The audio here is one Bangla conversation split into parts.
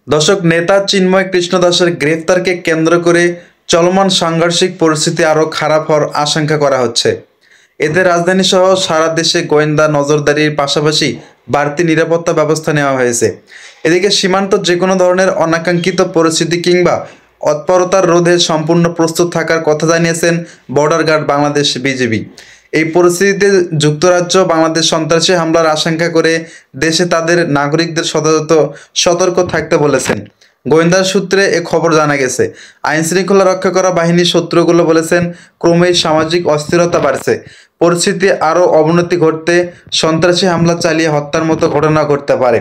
দর্শক, নেতা চিন্ময় কৃষ্ণ দাসের গ্রেফতারকে কেন্দ্র করে চলমান সাংঘর্ষিক পরিস্থিতি আরও খারাপ হওয়ার আশঙ্কা করা হচ্ছে। এতে রাজধানী সহ সারা দেশে গোয়েন্দা নজরদারির পাশাপাশি বাড়তি নিরাপত্তা ব্যবস্থা নেওয়া হয়েছে। এদিকে সীমান্ত যে কোনো ধরনের অনাকাঙ্ক্ষিত পরিস্থিতি কিংবা তৎপরতার রোধে সম্পূর্ণ প্রস্তুত থাকার কথা জানিয়েছেন বর্ডার গার্ড বাংলাদেশ বিজিবি। এই পরিস্থিতিতে যুক্তরাজ্য বাংলাদেশ সন্ত্রাসী হামলার আশঙ্কা করে দেশে তাদের নাগরিকদের সতর্ক থাকতে বলেছেন। গোয়েন্দা সূত্রে এ খবর জানা গেছে। আইন শৃঙ্খলা রক্ষা করা বাহিনীর সূত্রগুলো বলেছেন, ক্রমেই সামাজিক অস্থিরতা বাড়ছে। পরিস্থিতি আরও অবনতি ঘটতে সন্ত্রাসী হামলা চালিয়ে হত্যার মতো ঘটনা ঘটতে পারে।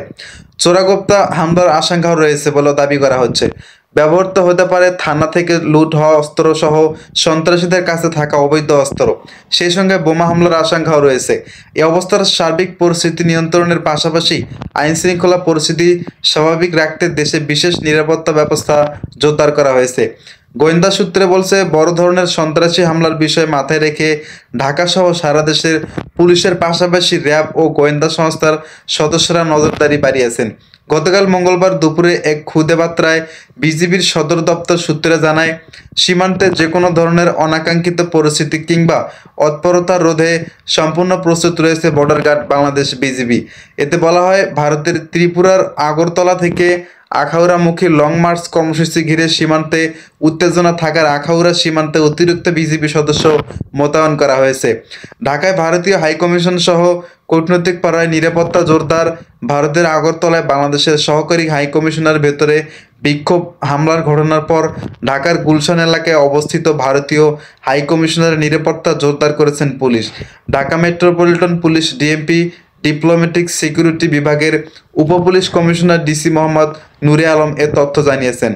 চোরাগোপ্তা হামলার আশঙ্কাও রয়েছে বলে দাবি করা হচ্ছে। ব্যবহৃত হতে পারে থানা থেকে লুট হওয়া অস্ত্র সহ সন্ত্রাসীদের কাছে থাকা অবৈধ অস্ত্র। সেই সঙ্গে বোমা হামলার আশঙ্কাও রয়েছে। এ অবস্থার সার্বিক পরিস্থিতি নিয়ন্ত্রণের পাশাপাশি আইন শৃঙ্খলা পরিস্থিতি স্বাভাবিক রাখতে দেশে বিশেষ নিরাপত্তা ব্যবস্থা জোরদার করা হয়েছে। গোয়েন্দা সূত্রে বলছে, বড় ধরনের সন্ত্রাসী হামলার বিষয় মাথায় রেখে ঢাকাসহ সারা দেশের পুলিশের পাশাপাশি র্যাব ও গোয়েন্দা সংস্থার সদস্যরা নজরদারি বাড়িয়েছেন। গতকাল মঙ্গলবার দুপুরে এক খুদে বার্তায় বিজিবির সদর দপ্তর সূত্রে জানায়, সীমান্তে যে কোনো ধরনের অনাকাঙ্ক্ষিত পরিস্থিতি কিংবা তৎপরতা রোধে সম্পূর্ণ প্রস্তুত রয়েছে বর্ডার গার্ড বাংলাদেশ বিজিবি। এতে বলা হয়, ভারতের ত্রিপুরার আগরতলা থেকে আখাউড়ামুখী লং মার্চ কর্মসূচি ঘিরে সীমান্তে উত্তেজনা থাকার আখাউড়া সীমান্তে অতিরিক্ত বিজিবি সদস্য মোতায়েন করা হয়েছে। ঢাকায় ভারতীয় হাইকমিশন সহ কূটনৈতিক পাড়ায় নিরাপত্তা জোরদার। ভারতের আগরতলায় বাংলাদেশের সহকারী হাইকমিশনার ভেতরে বিক্ষোভ হামলার ঘটনার পর ঢাকার গুলশান এলাকায় অবস্থিত ভারতীয় হাইকমিশনারের নিরাপত্তা জোরদার করেছেন police. Dhaka metropolitan police DMP diplomatic security বিভাগের উপপুলিশ কমিশনার ডিসি মোহাম্মদ নূরে আলম এ তথ্য জানিয়েছেন।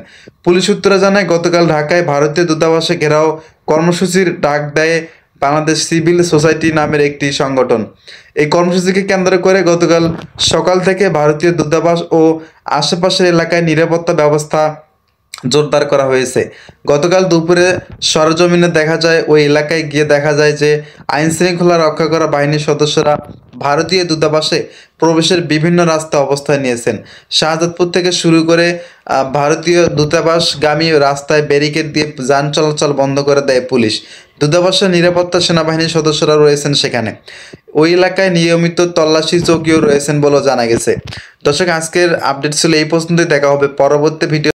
পুলিশ সূত্রে জানায়, গতকাল ঢাকায় ভারতীয় দূতাবাসে ঘেরাও কর্মসূচির ডাক দেয় বাংলাদেশ সিভিল সোসাইটি নামের একটি সংগঠন। এই কর্মসূচিকে কেন্দ্র করে গতকাল সকাল থেকে ভারতীয় দূতাবাস ও আশেপাশের এলাকায় নিরাপত্তা ব্যবস্থা জোরদার করা হয়েছে। গতকাল দুপুরে সরেজমিনে দেখা যায়, ওই এলাকায় গিয়ে দেখা যায় যে আইন শৃঙ্খলা রক্ষা করা বাহিনীর সদস্যরা ভারতীয় দূতাবাসে প্রবেশের বিভিন্ন রাস্তায় অবস্থান নিয়েছেন। শাহজাদপুর থেকে শুরু করে ভারতীয় দূতাবাসগামী রাস্তায় ব্যারিকেড দিয়ে যান চলাচল বন্ধ করে দেয় পুলিশ। দূতাবাসের নিরাপত্তা সেনাবাহিনীর সদস্যরা রয়েছেন সেখানে। ওই এলাকায় নিয়মিত তল্লাশি চৌকিও রয়েছেন বলেও জানা গেছে। দর্শক, আজকের আপডেট ছিল এই পর্যন্তই। দেখা হবে পরবর্তী ভিডিও।